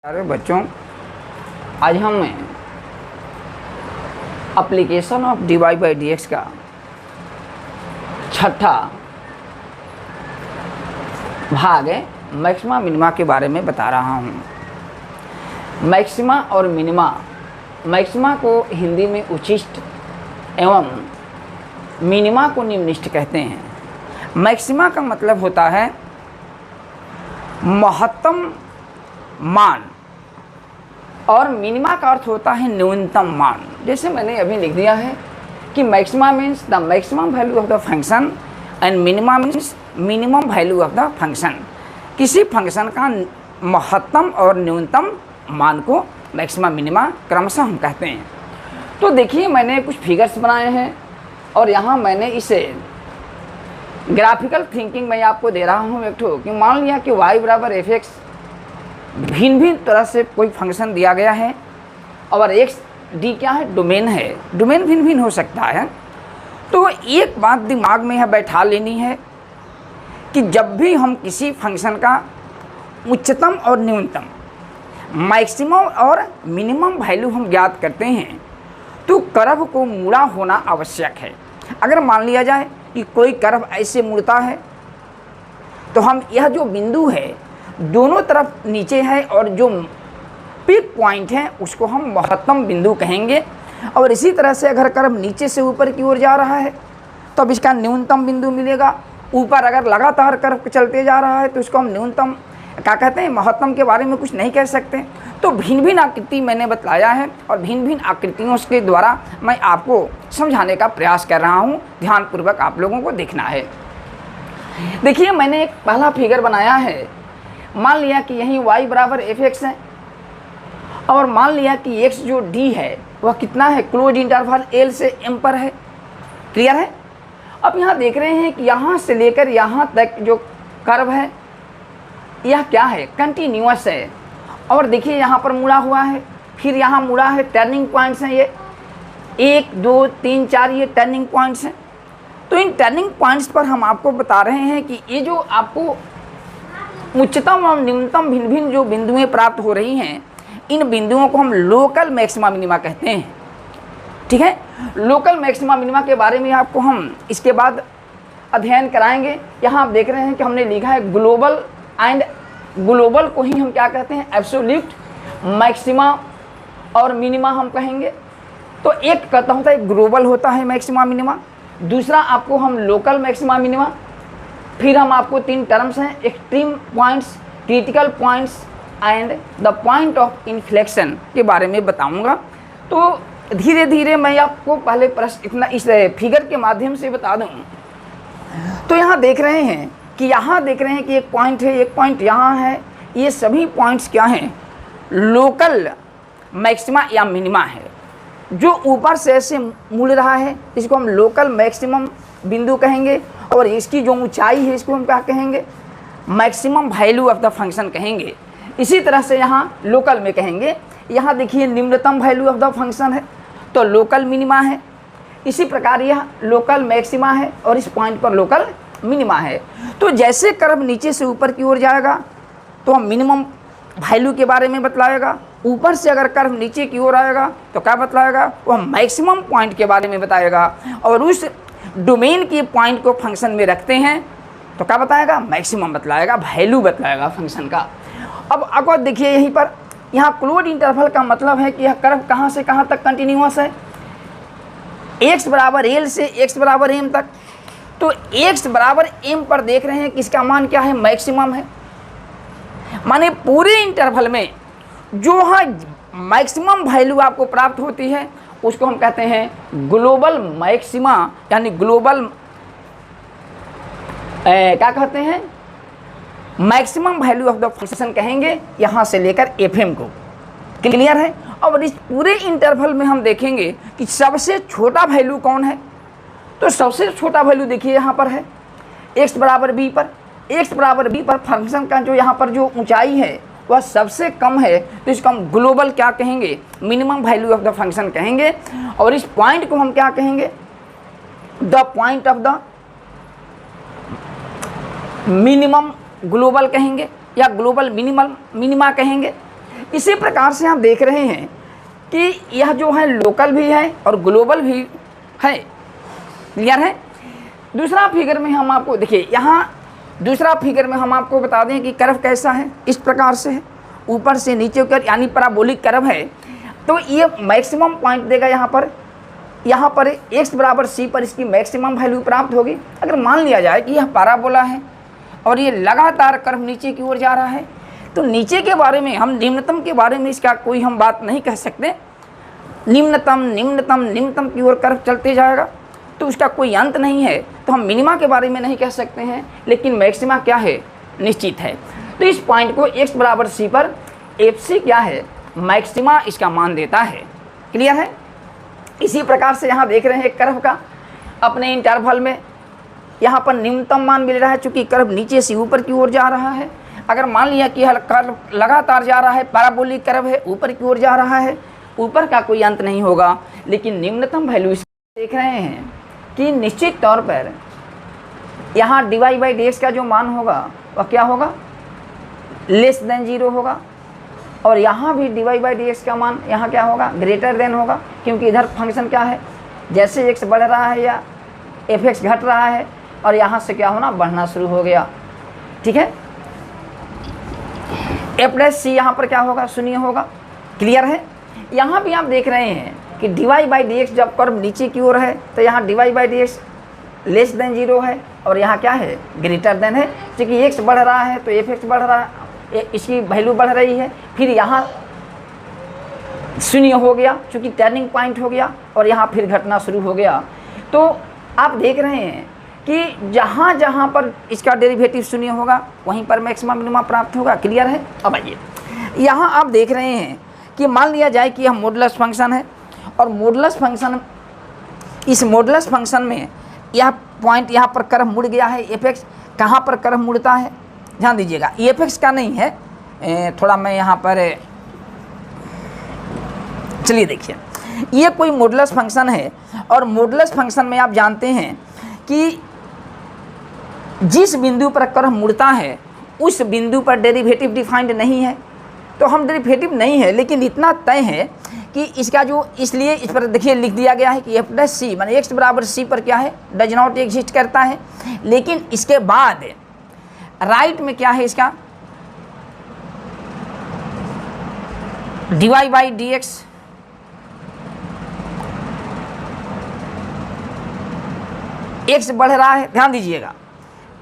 प्यारे बच्चों, आज हम application of dy by dx का छठा भाग मैक्सिमा मिनिमा के बारे में बता रहा हूँ। मैक्सिमा और मिनिमा, मैक्सिमा को हिंदी में उच्छिष्ट एवं मिनिमा को निम्निष्ट कहते हैं। मैक्सिमा का मतलब होता है महत्तम मान और मिनिमा का अर्थ होता है न्यूनतम मान। जैसे मैंने अभी लिख दिया है कि maxima means the maximum value of the function and minima means minimum value of the function. किसी फंक्शन का महत्तम और न्यूनतम मान को मैक्सिमा मिनिमा क्रमशः हम कहते हैं। तो देखिए, मैंने कुछ फिगर्स बनाए हैं और यहाँ मैंने इसे ग्राफिकल थिंकिंग में आपको दे रहा हूँ एक ठो कि मान लिया कि y बराबर एफ एक्स भिन्न भिन्न तरह से कोई फंक्शन दिया गया है और एक्स डी क्या है, डोमेन है। डोमेन भिन्न भिन्न हो सकता है। तो एक बात दिमाग में यह बैठा लेनी है कि जब भी हम किसी फंक्शन का उच्चतम और न्यूनतम, मैक्सिमम और मिनिमम वैल्यू हम ज्ञात करते हैं तो कर्व को मुड़ा होना आवश्यक है। अगर मान लिया जाए कि कोई कर्व ऐसे मुड़ता है तो हम यह जो बिंदु है दोनों तरफ नीचे है और जो पीक पॉइंट है उसको हम महत्तम बिंदु कहेंगे। और इसी तरह से अगर कर्व नीचे से ऊपर की ओर जा रहा है तो अब इसका न्यूनतम बिंदु मिलेगा। ऊपर अगर लगातार कर्व चलते जा रहा है तो इसको हम न्यूनतम क्या कहते हैं, महत्तम के बारे में कुछ नहीं कह सकते। तो भिन्न भिन्न आकृति मैंने बतलाया है और भिन्न भिन्न आकृतियों के द्वारा मैं आपको समझाने का प्रयास कर रहा हूँ। ध्यानपूर्वक आप लोगों को देखना है। देखिए, मैंने एक पहला फिगर बनाया है। मान लिया कि यही y बराबर एफ एक्स है और मान लिया कि x जो d है वह कितना है, क्लोज इंटरवल l से m पर है। क्लियर है। अब यहाँ देख रहे हैं कि यहाँ से लेकर यहाँ तक जो कर्व है यह क्या है, कंटिन्यूअस है। और देखिए यहाँ पर मुड़ा हुआ है, फिर यहाँ मुड़ा है। टर्निंग पॉइंट्स हैं ये 1 2 3 4, ये टर्निंग पॉइंट्स हैं। तो इन टर्निंग पॉइंट्स पर हम आपको बता रहे हैं कि ये जो आपको उच्चतम और न्यूनतम भिन्न भिन्न जो बिंदुएं प्राप्त हो रही हैं, इन बिंदुओं को हम लोकल मैक्सिमा मिनिमा कहते हैं। ठीक है। लोकल मैक्सिमा मिनिमा के बारे में आपको हम इसके बाद अध्ययन कराएंगे। यहाँ आप देख रहे हैं कि हमने लिखा है ग्लोबल, एंड ग्लोबल को ही हम क्या कहते हैं, एब्सोल्यूट मैक्सिमा और मिनिमा हम कहेंगे। तो एक कहता होता है ग्लोबल होता है मैक्सिमा मिनिमा, दूसरा आपको हम लोकल मैक्सिमा मिनिमा, फिर हम आपको 3 टर्म्स हैं, extreme points, critical points and the point of inflection के बारे में बताऊंगा। तो धीरे धीरे मैं आपको पहले प्रश्न इतना इस फिगर के माध्यम से बता दूं। तो यहाँ देख रहे हैं कि एक पॉइंट है, एक पॉइंट यहाँ है। ये सभी पॉइंट्स क्या हैं, लोकल मैक्सिमा या मिनिमा है। जो ऊपर से ऐसे मुड़ रहा है इसको हम लोकल मैक्सिमम बिंदु कहेंगे और इसकी जो ऊंचाई है इसको हम क्या कहेंगे, maximum value of the function कहेंगे। इसी तरह से यहाँ लोकल में कहेंगे, यहाँ देखिए निम्नतम वैल्यू ऑफ द फंक्शन है तो लोकल मिनिमा है। इसी प्रकार यह लोकल मैक्सिमा है और इस पॉइंट पर लोकल मिनिमा है। तो जैसे कर्व नीचे से ऊपर की ओर जाएगा तो हम मिनिमम वैल्यू के बारे में बतलाएगा। ऊपर से अगर कर्व नीचे की ओर आएगा तो क्या बतलाएगा, वो मैक्सिमम पॉइंट के बारे में बताएगा। और उस डोमेन के पॉइंट को फंक्शन में रखते हैं तो क्या बताएगा, मैक्सिमम बतलाएगा, वैल्यू बतलाएगा फंक्शन का। अब अगर देखिए यहीं पर, यहाँ क्लोज इंटरवल का मतलब है कि यह कर्व कहाँ से कहाँ तक कंटिन्यूअस है, x बराबर l से x बराबर m तक। तो x बराबर m पर देख रहे हैं कि इसका मान क्या है, मैक्सिमम है। माने पूरे इंटरवल में जो है मैक्सिमम वैल्यू आपको प्राप्त होती है उसको हम कहते हैं ग्लोबल मैक्सिमा, यानी ग्लोबल क्या कहते हैं, maximum value of the function कहेंगे, यहाँ से लेकर एफएम को। क्लियर है। और इस पूरे इंटरवल में हम देखेंगे कि सबसे छोटा वैल्यू कौन है। तो सबसे छोटा वैल्यू देखिए यहाँ पर है x बराबर b पर। x बराबर b पर फंक्शन का जो यहाँ पर जो ऊंचाई है वह सबसे कम है तो इसको हम ग्लोबल क्या कहेंगे, minimum value of the function कहेंगे। और इस पॉइंट को हम क्या कहेंगे, the point of the minimum global कहेंगे या ग्लोबल मिनिमा कहेंगे। इसी प्रकार से हम देख रहे हैं कि यह जो है लोकल भी है और ग्लोबल भी है। क्लियर है। दूसरा फिगर में हम आपको देखिए, यहाँ दूसरा फिगर में हम आपको बता दें कि कर्व कैसा है, इस प्रकार से है, ऊपर से नीचे कर यानी पैराबोलिक कर्व है। तो ये मैक्सिमम पॉइंट देगा यहाँ पर x बराबर c पर इसकी मैक्सिमम वैल्यू प्राप्त होगी। अगर मान लिया जाए कि यह पैराबोला है और ये लगातार कर्व नीचे की ओर जा रहा है, तो नीचे के बारे में हम निम्नतम के बारे में इसका कोई हम बात नहीं कह सकते। निम्नतम निम्नतम निम्नतम की ओर कर्व चलते जाएगा तो उसका कोई अंत नहीं है, तो हम मिनिमा के बारे में नहीं कह सकते हैं, लेकिन मैक्सिमा क्या है, निश्चित है। तो इस पॉइंट को x बराबर c पर FC क्या है, मैक्सिमा इसका मान देता है। क्लियर है। इसी प्रकार से यहाँ देख रहे हैं कर्व का अपने इंटरवल में यहाँ पर न्यूनतम मान मिल रहा है, चूँकि कर्व नीचे से ऊपर की ओर जा रहा है। अगर मान लिया कि यह कर्व लगातार जा रहा है, पैराबोलिक कर्व है, ऊपर की ओर जा रहा है, ऊपर का कोई अंत नहीं होगा, लेकिन निम्नतम वैल्यू देख रहे हैं कि निश्चित तौर पर यहाँ dy/dx का जो मान होगा वह क्या होगा, लेस देन 0 होगा, और यहाँ भी dy/dx का मान यहाँ क्या होगा, ग्रेटर देन होगा, क्योंकि इधर फंक्शन क्या है, जैसे x बढ़ रहा है या fx घट रहा है और यहाँ से क्या होना, बढ़ना शुरू हो गया। ठीक है। f' यहाँ पर क्या होगा, 0 होगा। क्लियर है। यहाँ भी आप देख रहे हैं कि dy/dx जब कर्व नीचे की ओर है तो यहाँ dy/dx लेस देन 0 है और यहाँ क्या है, ग्रेटर देन है। क्योंकि x बढ़ रहा है तो fx बढ़ रहा है, इसकी वैल्यू बढ़ रही है। फिर यहाँ 0 हो गया चूँकि टर्निंग पॉइंट हो गया और यहाँ फिर घटना शुरू हो गया। तो आप देख रहे हैं कि जहाँ जहाँ पर इसका डेरिवेटिव 0 होगा वहीं पर मैक्सिमम मिनिमा प्राप्त होगा। क्लियर है। अब आइए, यहाँ आप देख रहे हैं कि मान लिया जाए कि यह मॉडुलस फंक्शन है और मॉडुलस फंक्शन, इस मॉडुलस फंक्शन में यह पॉइंट यहाँ पर कर्व मुड़ गया है। fx कहाँ पर कर्व मुड़ता है, ध्यान दीजिएगा, fx का नहीं है, थोड़ा मैं यहाँ पर, चलिए देखिए, ये कोई मॉडुलस फंक्शन है और मॉडुलस फंक्शन में आप जानते हैं कि जिस बिंदु पर कर्व मुड़ता है उस बिंदु पर डेरिवेटिव डिफाइंड नहीं है। तो हम डेरिवेटिव नहीं है, लेकिन इतना तय है कि इसका जो, इसलिए इस पर देखिए लिख दिया गया है कि f' माने x बराबर c पर क्या है, डज नॉट एग्जिस्ट करता है। लेकिन इसके बाद राइट में क्या है, इसका dy/dx x बढ़ रहा है, ध्यान दीजिएगा,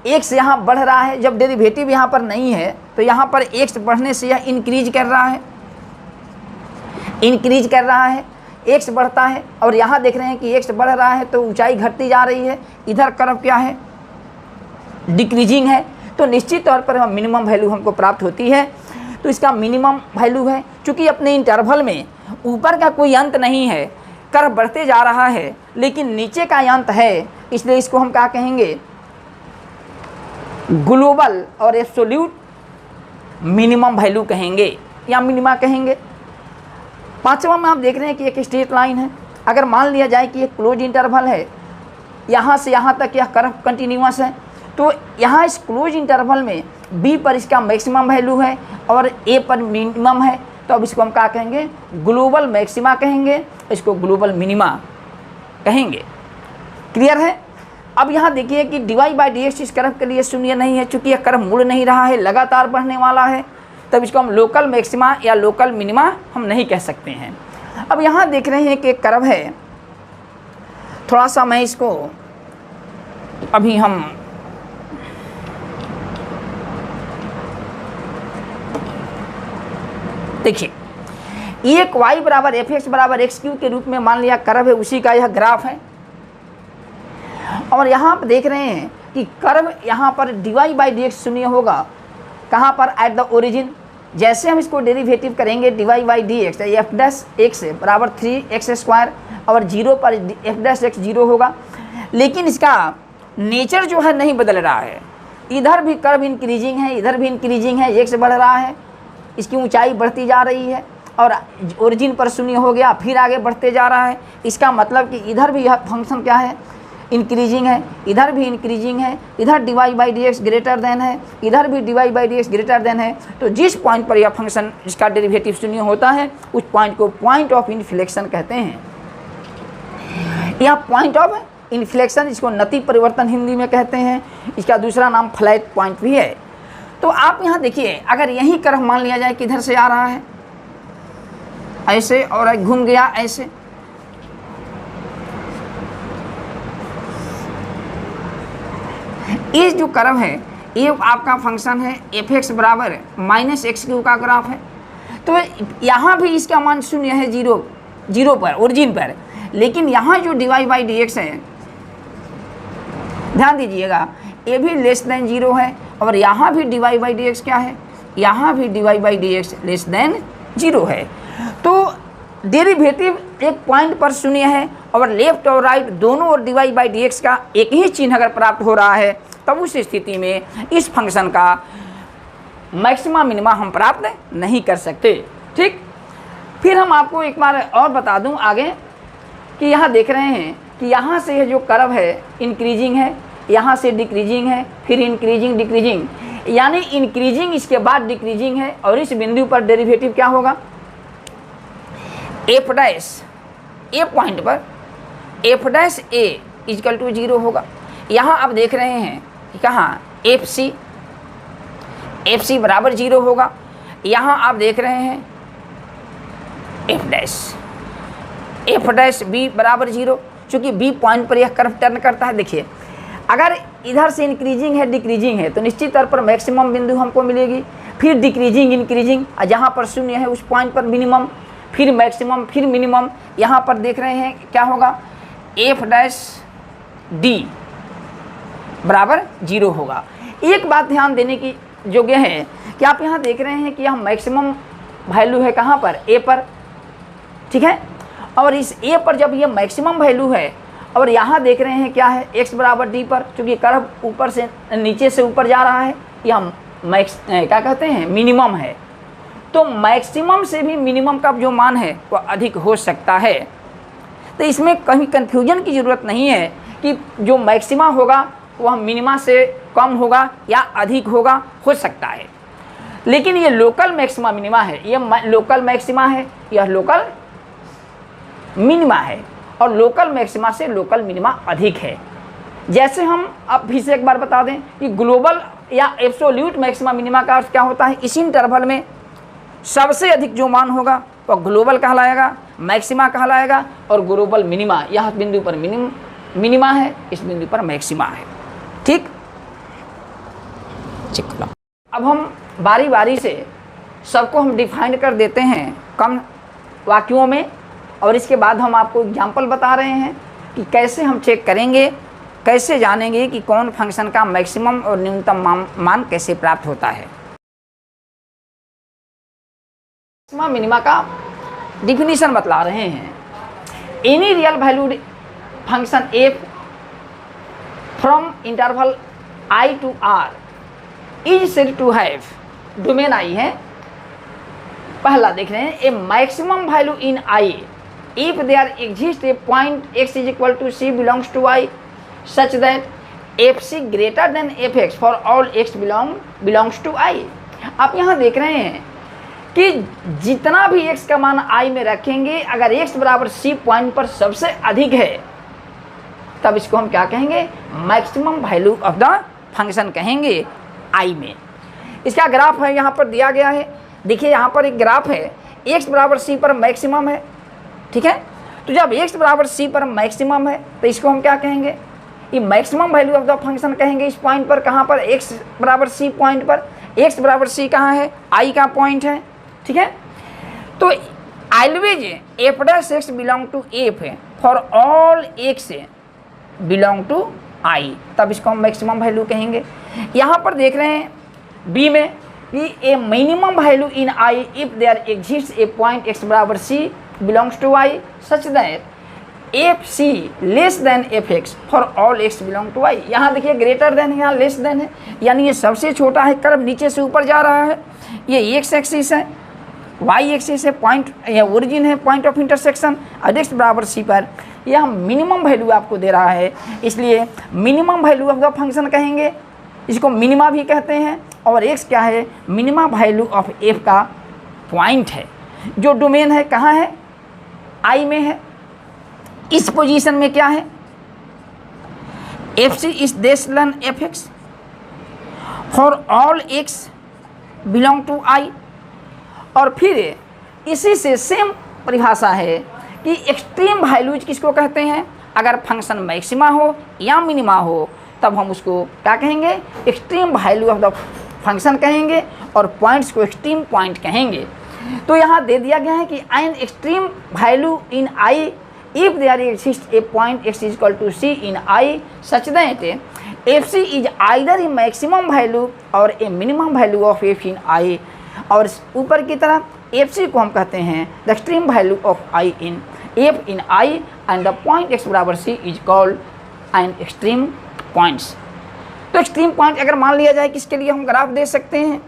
x यहाँ बढ़ रहा है। जब डेरिवेटिव यहाँ पर नहीं है तो यहाँ पर x बढ़ने से यह इंक्रीज कर रहा है, इंक्रीज कर रहा है, x बढ़ता है। और यहाँ देख रहे हैं कि x बढ़ रहा है तो ऊंचाई घटती जा रही है, इधर कर्व क्या है, डिक्रीजिंग है। तो निश्चित तौर पर मिनिमम वैल्यू हमको प्राप्त होती है। तो इसका मिनिमम वैल्यू है, चूँकि अपने इंटरवल में ऊपर का कोई अंत नहीं है, कर्व बढ़ते जा रहा है लेकिन नीचे का अंत है, इसलिए इसको हम क्या कहेंगे, ग्लोबल और एब्सोल्यूट मिनिमम वैल्यू कहेंगे या मिनिमा कहेंगे। पांचवा में आप देख रहे हैं कि एक स्ट्रेट लाइन है। अगर मान लिया जाए कि एक क्लोज इंटरवल है, यहाँ से यहाँ तक यह कर्व कंटिन्यूअस है, तो यहाँ इस क्लोज इंटरवल में b पर इसका मैक्सिमम वैल्यू है और a पर मिनिमम है, तो अब इसको हम क्या कहेंगे, ग्लोबल मैक्सिमा कहेंगे, इसको ग्लोबल मिनिमा कहेंगे। क्लियर है। अब यहाँ देखिए कि dy/dx इस कर्व के लिए 0 नहीं है, चूँकि यह कर्व मुड़ नहीं रहा है, लगातार बढ़ने वाला है, तब इसको हम लोकल मैक्सिमा या लोकल मिनिमा हम नहीं कह सकते हैं। अब यहाँ देख रहे हैं कि एक कर्व है, थोड़ा सा मैं इसको अभी हम देखिए, एक y बराबर fx बराबर x³ के रूप में मान लिया कर्व है, उसी का यह ग्राफ है। और यहाँ पर देख रहे हैं कि कर्व यहाँ पर dy/dx 0 होगा, कहाँ पर, एट द ओरिजिन। जैसे हम इसको डेरिवेटिव करेंगे dy/dx f' बराबर 3x² और 0 पर f' 0 होगा, लेकिन इसका नेचर जो है नहीं बदल रहा है। इधर भी कर्व इंक्रीजिंग है, इधर भी इंक्रीजिंग है, x बढ़ रहा है, इसकी ऊंचाई बढ़ती जा रही है और ओरिजिन पर 0 हो गया, फिर आगे बढ़ते जा रहा है। इसका मतलब कि इधर भी यह फंक्शन क्या है, इंक्रीजिंग है, इधर भी इंक्रीजिंग है, इधर dy by D x greater than है, इधर भी dy by D x greater than है। तो जिस पॉइंट पर यह फंक्शन इसका डेरिवेटिव शून्य होता है उस पॉइंट को पॉइंट ऑफ इन्फ्लेक्शन कहते हैं। यह पॉइंट ऑफ इन्फ्लेक्शन, इसको नति परिवर्तन हिंदी में कहते हैं, इसका दूसरा नाम फ्लैट पॉइंट भी है। तो आप यहाँ देखिए, अगर यही कर्व मान लिया जाए किधर से आ रहा है ऐसे और घूम गया ऐसे, ये जो कर्व है ये आपका फंक्शन है f(x) बराबर -x³ का ग्राफ है। तो यहाँ भी इसका मान शून्य है, जीरो पर, ओरिजिन पर, लेकिन यहाँ जो dy बाई डी एक्स है, ध्यान दीजिएगा, ये भी लेस देन 0 है और यहाँ भी dy बाई डी एक्स क्या है, यहाँ भी dy by D x less than 0 है। तो डेरिवेटिव एक पॉइंट पर शून्य है और लेफ्ट और राइट दोनों और dy बाई डी एक्स का एक ही चिन्ह अगर प्राप्त हो रहा है, तब उस स्थिति में इस फंक्शन का मैक्सिमा मिनिमा हम प्राप्त नहीं कर सकते। ठीक, फिर हम आपको एक बार और बता दूं आगे कि यहाँ देख रहे हैं कि यहाँ से यह जो कर्व है इंक्रीजिंग है, यहाँ से डिक्रीजिंग है, फिर इंक्रीजिंग डिक्रीजिंग, यानी इंक्रीजिंग इसके बाद डिक्रीजिंग है और इस बिंदु पर डेरिवेटिव क्या होगा, एफ डैश ए पॉइंट पर F dash A equal to 0 होगा। यहाँ आप देख रहे हैं कि कहाँ एफ सी बराबर 0 होगा। यहाँ आप देख रहे हैं एफ डैश बी बराबर 0, चूँकि बी पॉइंट पर यह कर्व टर्न करता है। देखिए, अगर इधर से इंक्रीजिंग है डिक्रीजिंग है तो निश्चित तौर पर मैक्सिमम बिंदु हमको मिलेगी, फिर डिक्रीजिंग इंक्रीजिंग, जहाँ पर शून्य है उस पॉइंट पर मिनिमम, फिर मैक्सिमम, फिर मिनिमम। यहाँ पर देख रहे हैं क्या होगा, एफ डैश डी बराबर 0 होगा। एक बात ध्यान देने की योग्य है कि आप यहाँ देख रहे हैं कि यह मैक्सिमम वैल्यू है कहाँ पर, ए पर, ठीक है। और इस ए पर जब ये मैक्सिमम वैल्यू है और यहाँ देख रहे हैं क्या है, x बराबर डी पर, क्योंकि कर्व ऊपर से नीचे से ऊपर जा रहा है, यह क्या कहते हैं, मिनिमम है। तो मैक्सिमम से भी मिनिमम का जो मान है वो अधिक हो सकता है। तो इसमें कहीं कन्फ्यूजन की ज़रूरत नहीं है कि जो मैक्सिमा होगा वह मिनिमा से कम होगा या अधिक होगा, हो सकता है। लेकिन ये लोकल मैक्सिमा मिनिमा है, ये लोकल मैक्सिमा है, यह लोकल मिनिमा है और लोकल मैक्सिमा से लोकल मिनिमा अधिक है। जैसे हम अब फिर से एक बार बता दें कि ग्लोबल या एब्सोल्यूट मैक्सिमा मिनिमा का अर्थ क्या होता है, इसी इंटरवल में सबसे अधिक जो मान होगा वह ग्लोबल कहलाएगा, मैक्सिमा कहलाएगा, और ग्लोबल मिनिमा यह बिंदु पर मिनिमा है, इस बिंदु पर मैक्सिमा है। ठीक, अब हम बारी बारी से सबको हम डिफाइन कर देते हैं कम वाक्यों में, और इसके बाद हम आपको एग्जाम्पल बता रहे हैं कि कैसे हम चेक करेंगे, कैसे जानेंगे कि कौन फंक्शन का मैक्सिमम और न्यूनतम मान कैसे प्राप्त होता है। मैक्सिमा मिनिमा का डिफिनीशन बतला रहे हैं। Any real valued function F from interval I to R is said to have, domain I है, पहला देख रहे हैं, a maximum value in I if there exists a point x is equal to c belongs to I such that fc greater than fx for all x belongs to I। आप यहाँ देख रहे हैं कि जितना भी x का मान I में रखेंगे, अगर x बराबर c पॉइंट पर सबसे अधिक है तब इसको हम क्या कहेंगे, maximum value of the function कहेंगे I में। इसका ग्राफ है यहाँ पर दिया गया है, देखिए यहाँ पर एक ग्राफ है, x बराबर c पर मैक्सिमम है, ठीक है। तो जब x बराबर c पर मैक्सिमम है तो इसको हम क्या कहेंगे, ये maximum value of the function कहेंगे इस पॉइंट पर, कहाँ पर, x बराबर c पॉइंट पर। x बराबर c कहाँ है, I का पॉइंट है, ठीक है। तो always f dash x belong to f for all x belong to I, तब इसको हम मैक्सिमम वैल्यू कहेंगे। यहाँ पर देख रहे हैं b में कि a minimum value in I if there exist a point x बराबर c belongs to I such that fc less than fx for all x belong to I। यहाँ देखिए ग्रेटर देन है, यहाँ लेस देन है, यानी ये सबसे छोटा है, कर्व नीचे से ऊपर जा रहा है, ये x एक्सिस है, y एक्सिस है, पॉइंट या ओरिजिन है, पॉइंट ऑफ इंटरसेक्शन, और x बराबर c पर यह मिनिमम वैल्यू आपको दे रहा है, इसलिए minimum value of the function कहेंगे, इसको मिनिमा भी कहते हैं। और x क्या है, मिनिमा वैल्यू ऑफ f का पॉइंट है, जो डोमेन है कहाँ है, I में है। इस पोजीशन में क्या है, fc is less than fx for all x belong to I। और फिर इसी से सेम परिभाषा है कि एक्सट्रीम वैल्यूज किसको कहते हैं, अगर फंक्शन मैक्सिमा हो या मिनिमा हो तब हम उसको क्या कहेंगे, extreme value of the function कहेंगे, और पॉइंट्स को एक्सट्रीम पॉइंट कहेंगे। तो यहाँ दे दिया गया है कि an extreme value in I if there exists a point x is equal to c in I such that fc is either a maximum value or a minimum value of f in I। और ऊपर की तरफ fc को हम कहते हैं the extreme value of I in f in I and the point x बराबर c is called an extreme points। तो एक्सट्रीम पॉइंट अगर मान लिया जाए किसके लिए हम ग्राफ दे सकते हैं,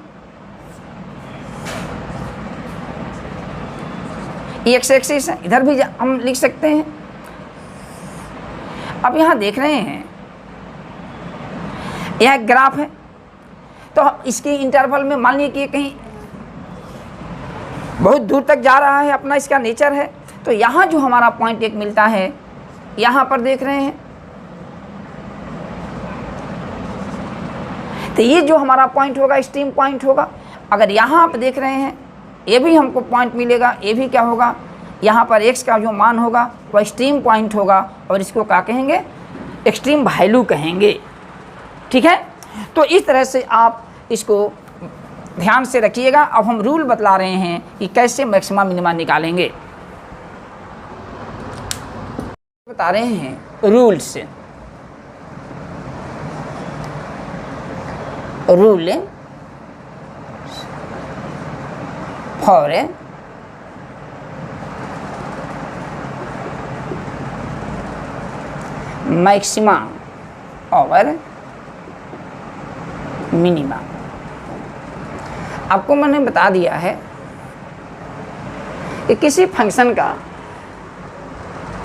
एक्स एक्सिस है, इधर भी हम लिख सकते हैं। अब यहाँ देख रहे हैं यह ग्राफ है, तो इसके इंटरवल में मान लीजिए कि कहीं बहुत दूर तक जा रहा है, अपना इसका नेचर है। तो यहाँ जो हमारा पॉइंट एक मिलता है, यहाँ पर देख रहे हैं, तो ये जो हमारा पॉइंट होगा एक्सट्रीम पॉइंट होगा। अगर यहाँ आप देख रहे हैं ये भी हमको पॉइंट मिलेगा, ये भी क्या होगा, यहाँ पर x का जो मान होगा वो एक्सट्रीम पॉइंट होगा, और इसको क्या कहेंगे, एक्सट्रीम वैल्यू कहेंगे। ठीक है, तो इस तरह से आप इसको ध्यान से रखिएगा। अब हम रूल बतला रहे हैं कि कैसे मैक्सिमा मिनिमा निकालेंगे, बता रहे हैं रूल्स। रूल फॉर मैक्सिमा और मिनिमा। आपको मैंने बता दिया है कि किसी फंक्शन का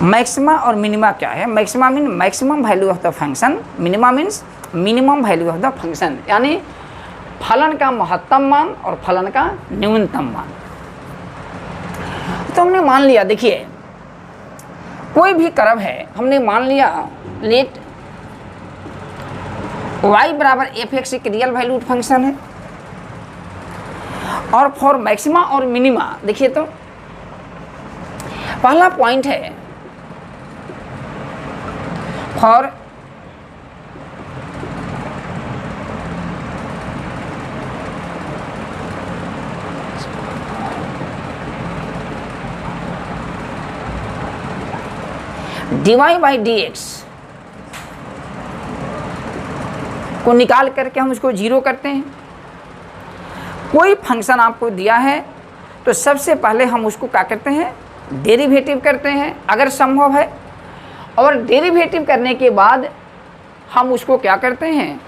मैक्सिमा और मिनिमा क्या है। Maxima mean maximum value of the function, minima means minimum value of the function, यानी फलन का महत्तम मान और फलन का न्यूनतम मान। तो हमने मान लिया, देखिए कोई भी कर्व है, हमने मान लिया लेट y बराबर एफ एक्स एक रियल वैल्यूड फंक्शन है, और फॉर मैक्सिमा और मिनिमा देखिए तो पहला पॉइंट है for dy by D x को निकाल करके हम उसको जीरो करते हैं। कोई फंक्शन आपको दिया है तो सबसे पहले हम उसको क्या करते हैं, डेरिवेटिव करते हैं अगर संभव है, और डेरिवेटिव करने के बाद हम उसको क्या करते हैं,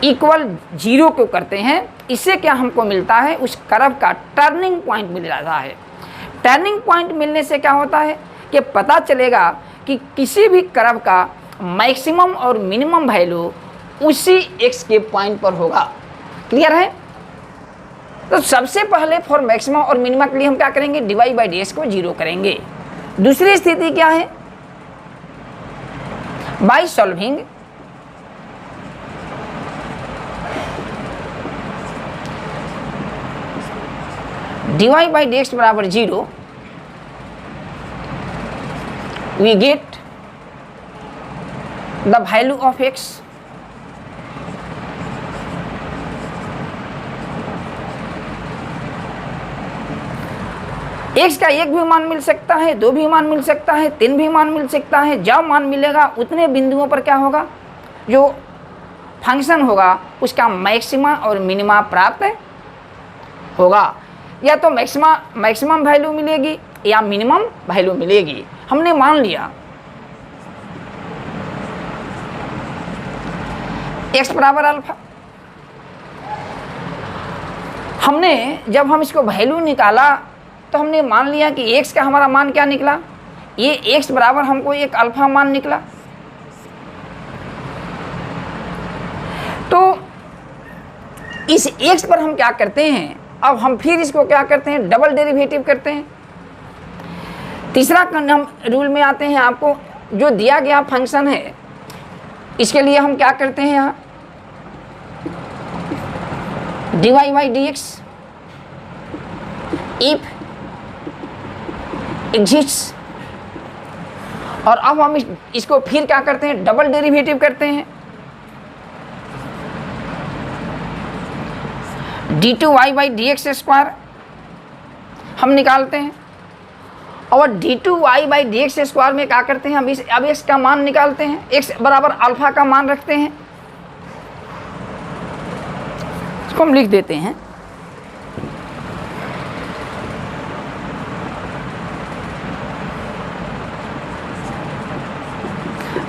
इक्वल जीरो को करते हैं। इससे क्या हमको मिलता है, उस कर्व का टर्निंग पॉइंट मिल जाता है। टर्निंग पॉइंट मिलने से क्या होता है कि पता चलेगा कि किसी भी कर्व का मैक्सिमम और मिनिमम वैल्यू उसी x के पॉइंट पर होगा। क्लियर है? तो सबसे पहले फॉर मैक्सिमम और मिनिमा के लिए हम क्या करेंगे, dy बाई डी एक्स को जीरो करेंगे। दूसरी स्थिति क्या है, by solving dy by D x बराबर zero, we get the value of x x का एक भी मान मिल सकता है, दो भी मान मिल सकता है, तीन भी मान मिल सकता है। जब मान मिलेगा उतने बिंदुओं पर क्या होगा, जो फंक्शन होगा उसका मैक्सिमा और मिनिमा प्राप्त होगा। या तो मैक्सिमम वैल्यू मिलेगी या मिनिमम वैल्यू मिलेगी। हमने मान लिया x बराबर अल्फा। हमने जब हम इसको वैल्यू निकाला तो हमने मान लिया कि x का हमारा मान क्या निकला, ये x बराबर हमको एक अल्फा मान निकला। तो इस x पर हम क्या करते हैं, अब हम फिर इसको क्या करते हैं, डबल डेरिवेटिव करते हैं। तीसरा हम रूल में आते हैं, आपको जो दिया गया फंक्शन है इसके लिए हम क्या करते हैं, यहाँ dy by D x if exists, और अब हम इसको फिर क्या करते हैं, डबल डेरिवेटिव करते हैं। d2y by D x square हम निकालते हैं, और d2y by D x square में क्या करते हैं, हम अब x का मान निकालते हैं, x बराबर अल्फा का मान रखते हैं। इसको हम लिख देते हैं,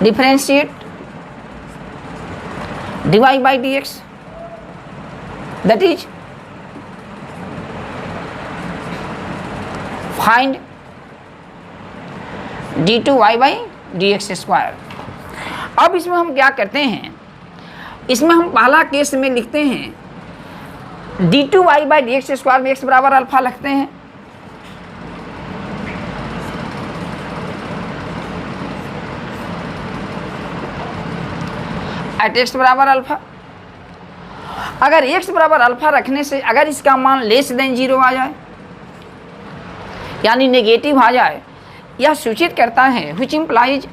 differentiate dy by D x, that is find d2y by D x square. अब इसमें हम क्या करते हैं, इसमें हम पहला केस में लिखते हैं d2y by D x square में x बराबर अल्फा लिखते हैं, एट x बराबर अल्फा। अगर x बराबर अल्फा रखने से अगर इसका मान लेस देन 0 आ जाए, यानी नेगेटिव आ जाए, यह सूचित करता है which implies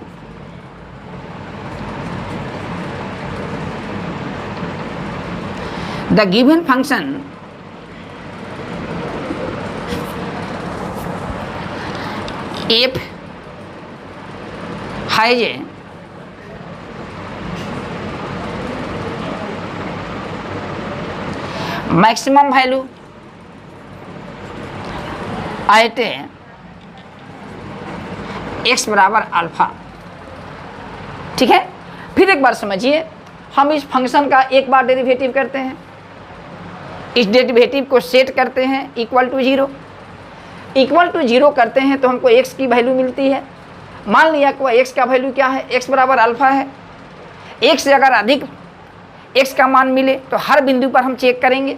the given function F has a maximum value at X बराबर अल्फा। ठीक है, फिर एक बार समझिए, हम इस फंक्शन का एक बार डेरिवेटिव करते हैं, इस डेरिवेटिव को सेट करते हैं इक्वल टू 0, इक्वल टू 0 करते हैं तो हमको x की वैल्यू मिलती है। मान लिया कि x का वैल्यू क्या है, x बराबर अल्फा है। x से अगर अधिक x का मान मिले तो हर बिंदु पर हम चेक करेंगे,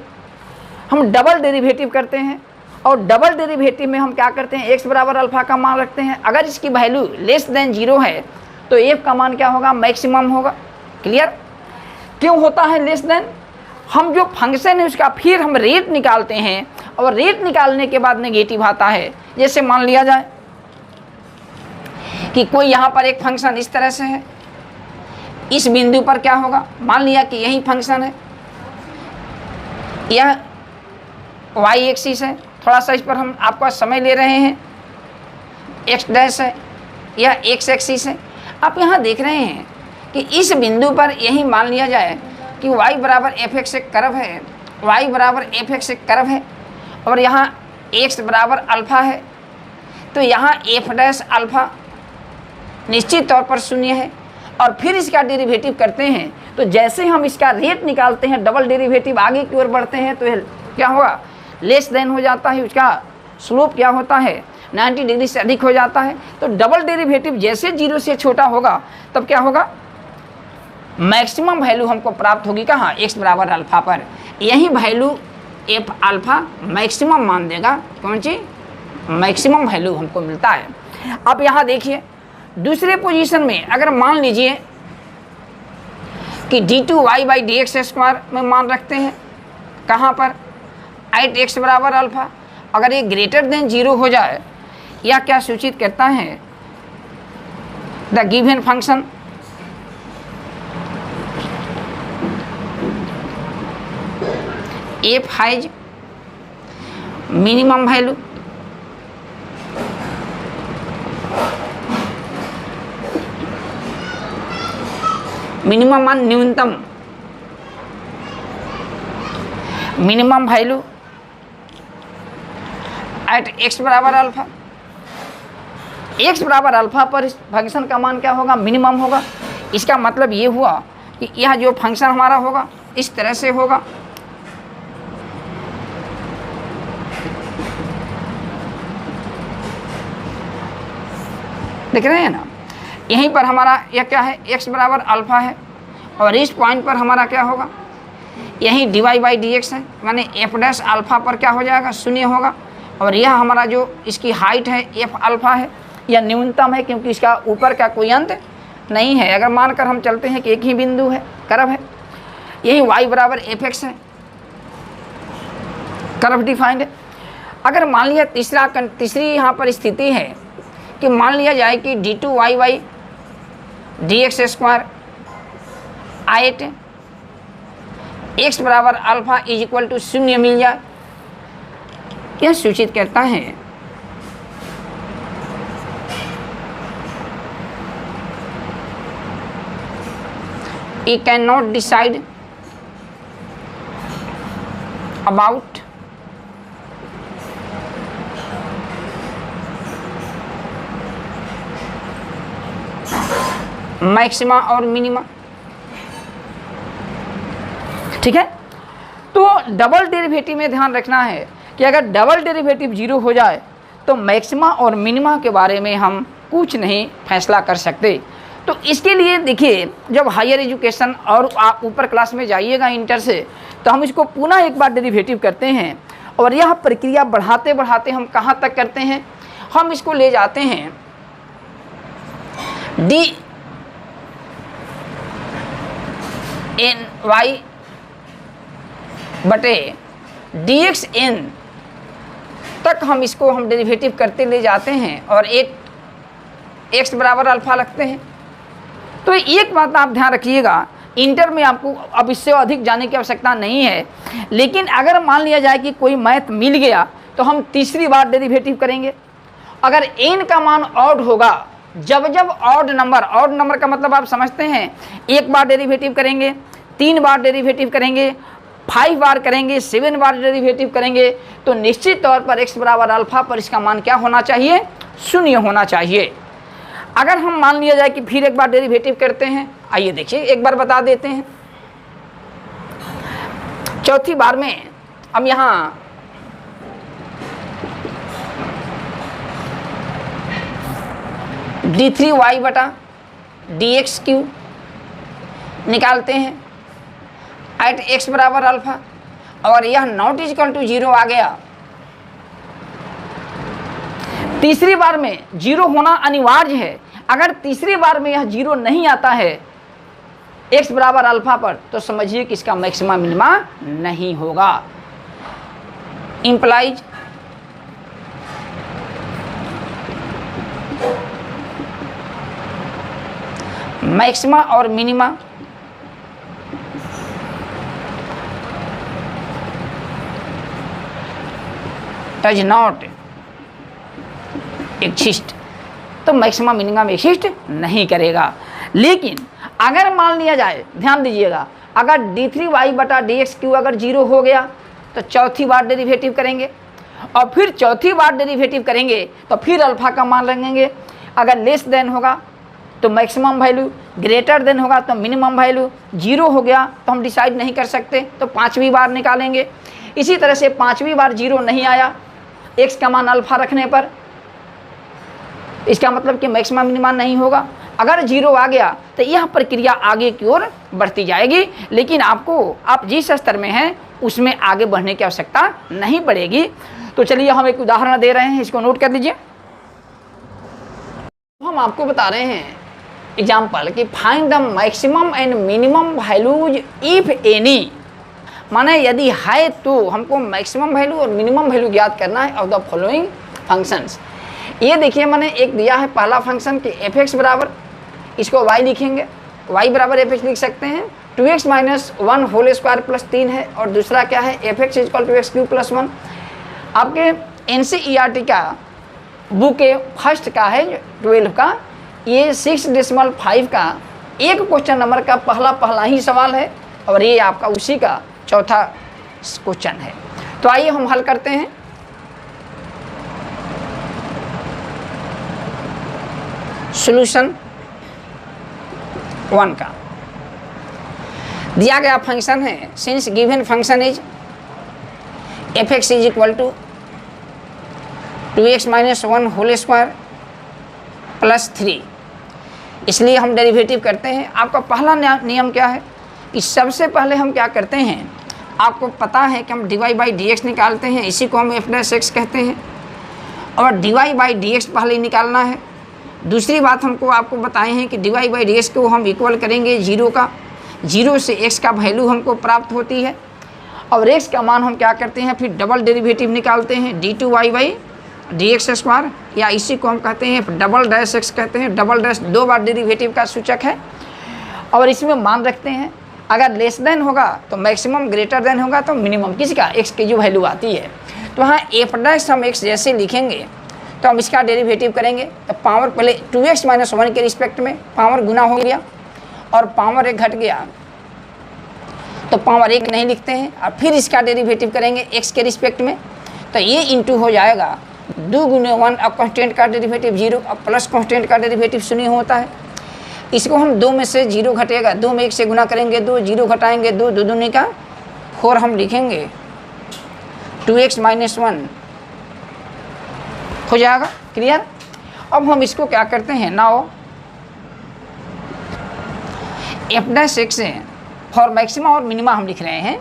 हम डबल डेरिवेटिव करते हैं, और डबल डेरिवेटिव में हम क्या करते हैं, x बराबर अल्फा का मान रखते हैं। अगर इसकी वैल्यू लेस देन 0 है तो f का मान क्या होगा, मैक्सिमम होगा। क्लियर? क्यों होता है लेस देन, हम जो फंक्शन है उसका फिर हम रेट निकालते हैं, और रेट निकालने के बाद नेगेटिव आता है। जैसे मान लिया जाए कि कोई यहाँ पर एक फंक्शन इस तरह से है, इस बिंदु पर क्या होगा, मान लिया कि यही फंक्शन है, यह y एक्सिस है, थोड़ा सा इस पर हम आपका समय ले रहे हैं, x डैश है, यह x एक्सिस है। आप यहाँ देख रहे हैं कि इस बिंदु पर यही मान लिया जाए कि y बराबर f(x) एक कर्व है, y बराबर f(x) एक कर्व है, और यहाँ x बराबर अल्फा है, तो यहाँ f डैश अल्फा निश्चित तौर पर 0 है। और फिर इसका डेरिवेटिव करते हैं, तो जैसे हम इसका रेट निकालते हैं, डबल डेरिवेटिव आगे की ओर बढ़ते हैं, तो क्या होगा, लेस देन हो जाता है, उसका स्लोप क्या होता है, 90 डिग्री से अधिक हो जाता है। तो डबल डेरिवेटिव जैसे 0 से छोटा होगा तब क्या होगा, मैक्सिमम वैल्यू हमको प्राप्त होगी कहाँ, x बराबर अल्फा पर। यही वैल्यू f अल्फा मैक्सिमम मान देगा, कौन सी, मैक्सिमम वैल्यू हमको मिलता है। अब यहाँ देखिए दूसरे पोजीशन में अगर मान लीजिए कि d2y by D x square में मान रखते हैं, कहाँ पर, एट x बराबर अल्फा। अगर ये ग्रेटर देन 0 हो जाए, यह क्या सूचित करता है, the given function f has minimum value minimum मान न्यूनतम, मिनिमम वैल्यू एट x बराबर अल्फा। x बराबर अल्फा पर इस फंक्शन का मान क्या होगा, मिनिमम होगा। इसका मतलब ये हुआ कि यह जो फंक्शन हमारा होगा इस तरह से होगा, देख रहे हैं ना, यहीं पर हमारा यह क्या है, x बराबर अल्फा है और इस पॉइंट पर हमारा क्या होगा, यहीं dy/dx है, माने f डैश अल्फा पर क्या हो जाएगा, 0 होगा। और यह हमारा जो इसकी हाइट है f अल्फा है, यह न्यूनतम है क्योंकि इसका ऊपर का कोई अंत नहीं है। अगर मानकर हम चलते हैं कि एक ही बिंदु है, कर्व है, यही y बराबर fx है, कर्व डिफाइंड है। अगर मान लिया तीसरी यहाँ पर स्थिति है कि मान लिया जाए कि d2y/dx² 8 x बराबर अल्फा इज इक्वल टू 0 मिल जाए, यह सूचित करता है we cannot decide about maxima और मिनिमा। ठीक है, तो डबल डेरिवेटिव में ध्यान रखना है कि अगर डबल डेरिवेटिव 0 हो जाए तो मैक्सिमा और मिनिमा के बारे में हम कुछ नहीं फैसला कर सकते। तो इसके लिए देखिए, जब हायर एजुकेशन और आप ऊपर क्लास में जाइएगा इंटर से, तो हम इसको पुनः एक बार डेरिवेटिव करते हैं और यह प्रक्रिया बढ़ाते बढ़ाते हम कहाँ तक करते हैं, हम इसको ले जाते हैं dny/dxn तक हम इसको डेरिवेटिव करते ले जाते हैं और एक x बराबर अल्फा लगते हैं। तो एक बात आप ध्यान रखिएगा, इंटर में आपको अब इससे अधिक जाने की आवश्यकता नहीं है, लेकिन अगर मान लिया जाए कि कोई मैथ मिल गया तो हम तीसरी बार डेरिवेटिव करेंगे। अगर n का मान ऑड होगा, जब जब ऑड नंबर का मतलब आप समझते हैं, एक बार डेरिवेटिव करेंगे, 3 बार डेरिवेटिव करेंगे, 5 बार करेंगे, 7 बार डेरिवेटिव करेंगे, तो निश्चित तौर पर x बराबर अल्फा पर इसका मान क्या होना चाहिए, 0 होना चाहिए। अगर हम मान लिया जाए कि फिर एक बार डेरिवेटिव करते हैं, आइए देखिए एक बार बता देते हैं। चौथी बार में हम यहाँ d3y/dx³ निकालते हैं एट x बराबर अल्फा और यह नॉट इक्वल टू 0 आ गया। तीसरी बार में 0 होना अनिवार्य है। अगर तीसरी बार में यह 0 नहीं आता है x बराबर अल्फा पर, तो समझिए कि इसका मैक्सिमा मिनिमा नहीं होगा। इंप्लाइज मैक्सिमा और मिनिमा डज नॉट एक्सिस्ट, तो मैक्सिमा मिनिमा एक्सिस्ट नहीं करेगा। लेकिन अगर मान लिया जाए, ध्यान दीजिएगा, अगर d3y/dx³ अगर 0 हो गया तो चौथी बार डेरिवेटिव करेंगे और फिर चौथी बार डेरिवेटिव करेंगे तो फिर अल्फा का मान लगेंगे। अगर लेस देन होगा तो मैक्सिमम वैल्यू, ग्रेटर देन होगा तो मिनिमम वैल्यू। 0 हो गया तो हम डिसाइड नहीं कर सकते, तो 5वीं बार निकालेंगे। इसी तरह से 5वीं बार 0 नहीं आया x का मान अल्फा रखने पर, इसका मतलब कि मैक्सिमम मिनिमम नहीं होगा। अगर 0 आ गया तो यह प्रक्रिया आगे की ओर बढ़ती जाएगी, लेकिन आपको आप जिस स्तर में हैं उसमें आगे बढ़ने की आवश्यकता नहीं पड़ेगी। तो चलिए हम एक उदाहरण दे रहे हैं, इसको नोट कर लीजिए। हम आपको बता रहे हैं एग्जाम्पल कि find the maximum and minimum values if any, माने यदि है तो हमको मैक्सिमम वैल्यू और मिनिमम वैल्यू ज्ञात करना है ऑफ द फॉलोइंग फंक्शंस। ये देखिए मैंने एक दिया है पहला फंक्शन कि f(x) बराबर, इसको y लिखेंगे, y बराबर f(x) लिख सकते हैं, 2x - 1 होल स्क्वायर प्लस 3 है। और दूसरा क्या है, f(x) = x³ + 1। आपके NCERT का बुक फर्स्ट का है 12 का, ये 6.5 का एक क्वेश्चन नंबर का पहला ही सवाल है और ये आपका उसी का चौथा क्वेश्चन है। तो आइए हम हल करते हैं। सॉल्यूशन 1 का दिया गया फंक्शन है, since given function is f(x) = 2x - 1 whole square +3। इसलिए हम डेरिवेटिव करते हैं। आपका पहला नियम क्या है कि सबसे पहले हम क्या करते हैं, आपको पता है कि हम dy/dx निकालते हैं, इसी को हम f' कहते हैं, और dy/dx पहले निकालना है। दूसरी बात हमको आपको बताए हैं कि dy/dx को हम इक्वल करेंगे 0 का, 0 से x का वैल्यू हमको प्राप्त होती है, और x का मान हम क्या करते हैं, फिर डबल डेरिवेटिव निकालते हैं d2y/dx², या इसी को हम कहते हैं डबल डैश x कहते हैं। डबल डैश 2 बार डेरिवेटिव का सूचक है, और इसमें मान रखते हैं अगर लेस देन होगा तो मैक्सिमम, ग्रेटर देन होगा तो मिनिमम, किसका, x की जो वैल्यू आती है। तो हाँ f' हम x जैसे लिखेंगे तो हम इसका डेरिवेटिव करेंगे, तो पावर पहले 2x - 1 के रिस्पेक्ट में पावर गुना हो गया, और पावर 1 घट गया तो पावर 1 नहीं लिखते हैं, और फिर इसका डेरिवेटिव करेंगे x के रिस्पेक्ट में, तो ये इंटू हो जाएगा 2 × 1, अब कांस्टेंट का डेरिवेटिव 0, अब प्लस कांस्टेंट का डेरिवेटिव 0 होता है। इसको हम 2 में से 0 घटेगा, 2 में 1 से गुना करेंगे 2, 0 घटाएंगे 2, 2 दूनी का 4, हम लिखेंगे 2x - 1 हो जाएगा। क्लियर। अब हम इसको क्या करते हैं, नाउ f' है फॉर मैक्सिमा और मिनिमा हम लिख रहे हैं,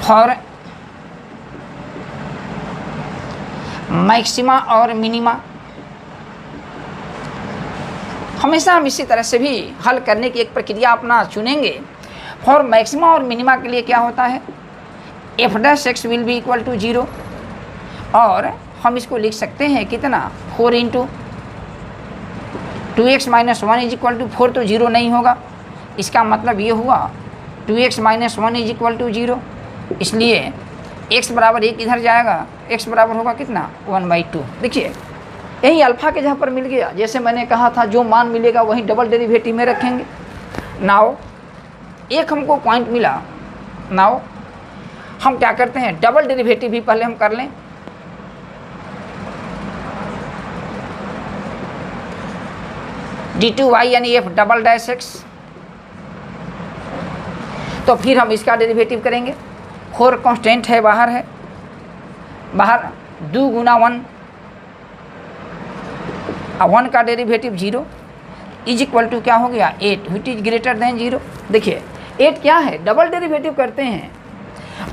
फॉर मैक्सिमा और मिनिमा। हमेशा हम इसी तरह से भी हल करने की एक प्रक्रिया अपना चुनेंगे। फॉर मैक्सिमा और मिनिमा के लिए क्या होता है, f' will be equal to 0, और हम इसको लिख सकते हैं कितना, 4 × 2x - 1 = 4, तो 0 नहीं होगा। इसका मतलब ये हुआ 2x - 1 = 0, इसलिए x बराबर 1 इधर जाएगा, x बराबर होगा कितना, 1/2। देखिए यही अल्फ़ा के जहाँ पर मिल गया, जैसे मैंने कहा था जो मान मिलेगा वही डबल डेरिवेटिव में रखेंगे। नाउ एक हमको पॉइंट मिला, नाउ हम क्या करते हैं, डबल डेरिवेटिव भी पहले हम कर लें। d2y यानी f'-x, तो फिर हम इसका डेरिवेटिव करेंगे। 4 कांस्टेंट है, बाहर है, बाहर 2 × 1, 1 का डेरिवेटिव 0 = क्या हो गया, 8, विच इज ग्रेटर देन 0। देखिए 8 क्या है, डबल डेरिवेटिव करते हैं,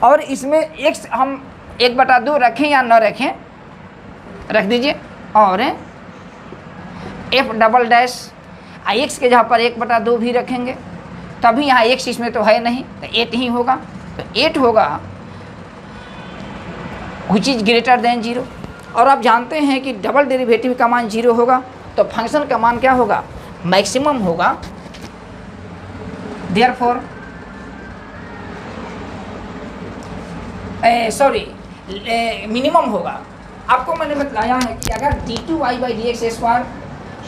और इसमें x हम 1/2 रखें या न रखें, रख दीजिए, और f'' x के जहाँ पर 1/2 भी रखेंगे, तभी यहाँ x इसमें तो है नहीं, तो 8 ही होगा, तो 8 होगा विच इज ग्रेटर देन 0। और आप जानते हैं कि डबल डेरिवेटिव का मान 0 होगा तो फंक्शन का मान क्या होगा, मैक्सिमम होगा। देयरफॉर मिनिमम होगा। आपको मैंने बताया है कि अगर d2y/dx²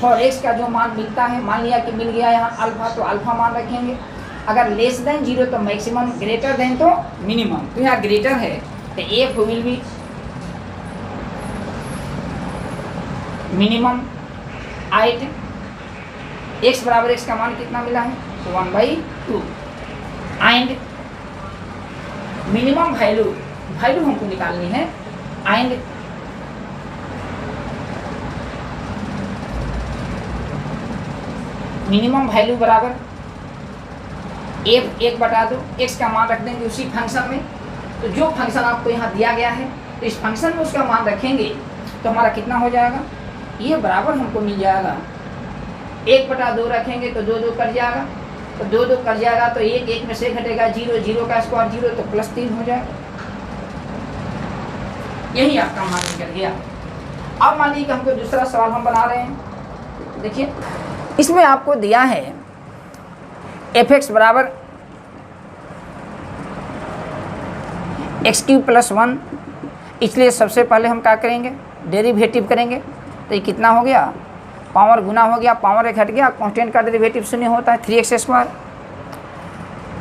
फॉर x का जो मान मिलता है, मान लिया कि मिल गया यहाँ अल्फ़ा, तो अल्फ़ा मान रखेंगे। अगर लेस देन 0 तो मैक्सिमम, ग्रेटर देन तो मिनिमम। तो यहाँ ग्रेटर है तो f will B minimum 8, x बराबर x का मान कितना मिला है, 1/2, एंड मिनिमम वैल्यू हमको निकालनी है, एंड मिनिमम वैल्यू बराबर f 1/2, x का मान रख देंगे उसी फंक्शन में। तो जो फंक्शन आपको यहाँ दिया गया है तो इस फंक्शन में उसका मान रखेंगे तो हमारा कितना हो जाएगा, ये बराबर हमको मिल जाएगा, 1/2 रखेंगे तो 2 कट जाएगा, तो 2 कट जाएगा तो 1 में से घटेगा 0, 0 का स्क्वायर 0, तो +3 हो जाएगा। यही आपका मान निकल गया। अब मान लीजिए कि हमको दूसरा सवाल हम बना रहे हैं। देखिए इसमें आपको दिया है f(x) बराबर x³ + 1, इसलिए सबसे पहले हम क्या करेंगे, डेरिवेटिव करेंगे। तो ये कितना हो गया, पावर गुना हो गया, पावर 1 हट गया, कांस्टेंट का डेरिवेटिव 0 होता है, 3x²।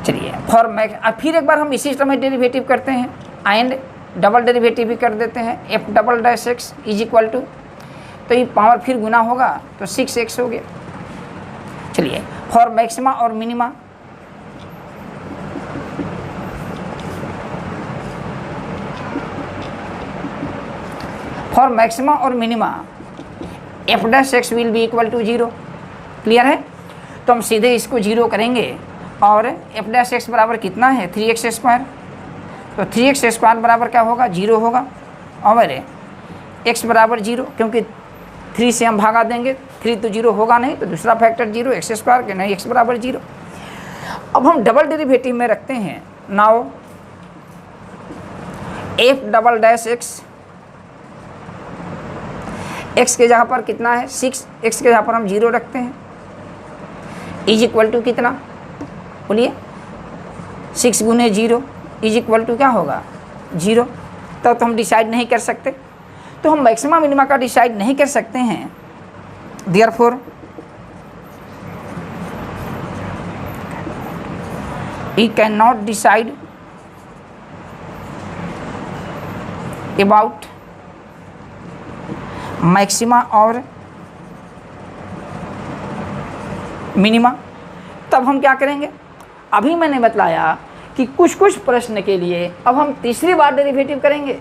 चलिए फॉर मैक्स, फिर एक बार हम इसी समय डेरिवेटिव करते हैं, एंड डबल डेरिवेटिव भी कर देते हैं, f'-x = तो ये पावर फिर गुना होगा तो 6x हो गया। चलिए फॉर मैक्सिमा और मिनिमा, फॉर मैक्सिमा और minima F dash X will be equal to 0। Clear है? तो हम सीधे इसको 0 करेंगे और एफ डैश एक्स बराबर कितना है 3x स्क्वायर, तो 3x स्क्वायर बराबर क्या होगा 0 होगा और x बराबर 0, क्योंकि 3 से हम भागा देंगे, 3 तो 0 होगा नहीं, तो दूसरा फैक्टर 0 x स्क्वायर के नहीं x बराबर 0। अब हम डबल डेरिवेटिव में रखते हैं। Now F double dash x, x के जगह पर कितना है 6, x के जगह पर हम 0 रखते हैं, इज इक्वल टू कितना बोलिए 6 गुने 0 इज इक्वल टू क्या होगा 0। तब तो हम डिसाइड नहीं कर सकते, तो हम मैक्सिमा मिनिमा का डिसाइड नहीं कर सकते हैं। Therefore we can not decide about maxima और मिनिमा। तब हम क्या करेंगे, अभी मैंने बतलाया कि कुछ कुछ प्रश्न के लिए अब हम तीसरी बार डेरिवेटिव करेंगे।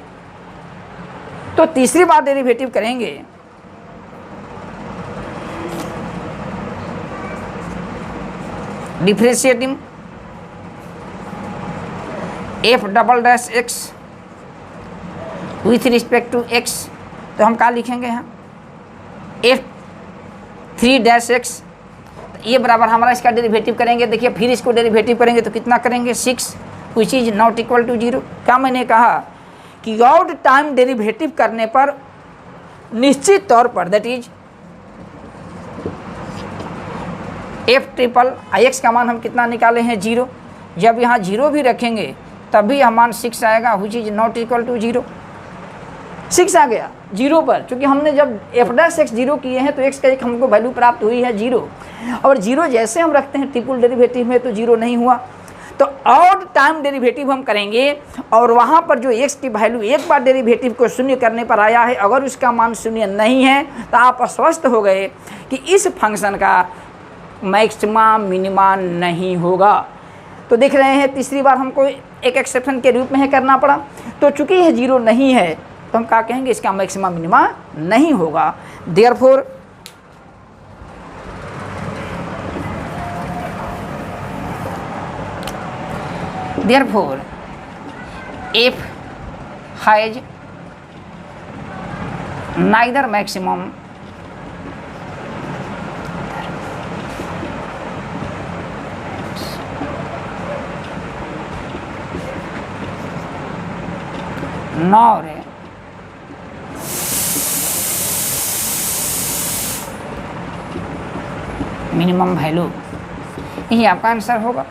तो तीसरी बार डेरिवेटिव करेंगे differentiating F double dash X with respect to X, तो हम क्या लिखेंगे यहाँ एफ 3 डैश एक्स, ये बराबर हमारा इसका डेरिवेटिव करेंगे। देखिए फिर इसको डेरिवेटिव करेंगे तो कितना करेंगे 6 which is not equal to 0। क्या मैंने कहा कि ऑड टाइम डेरिवेटिव करने पर निश्चित तौर पर that is F triple I x का मान हम कितना निकाले हैं 0। जब यहाँ 0 भी रखेंगे तब भी हम मान 6 आएगा which is not equal to 0। 6 आ गया 0 पर, क्योंकि हमने जब एफ डैश एक्स 0 किए हैं तो एक्स का एक हमको वैल्यू प्राप्त हुई है 0, और 0 जैसे हम रखते हैं ट्रिपल डेरिवेटिव में तो 0 नहीं हुआ। तो ऑड टाइम डेरिवेटिव हम करेंगे और वहाँ पर जो एक्स की वैल्यू एक बार डेरिवेटिव को शून्य करने पर आया है, अगर उसका मान शून्य नहीं है तो आप आश्वस्त हो गए कि इस फंक्शन का मैक्सिमा मिनिमा नहीं होगा। तो देख रहे हैं तीसरी बार हमको एक एक्सेप्शन के रूप में है करना पड़ा। तो चूंकि यह 0 नहीं है तो हम क्या कहेंगे इसका मैक्सिमा मिनिमा नहीं होगा। Therefore f has neither maximum nor minimum value, यही आपका आंसर होगा।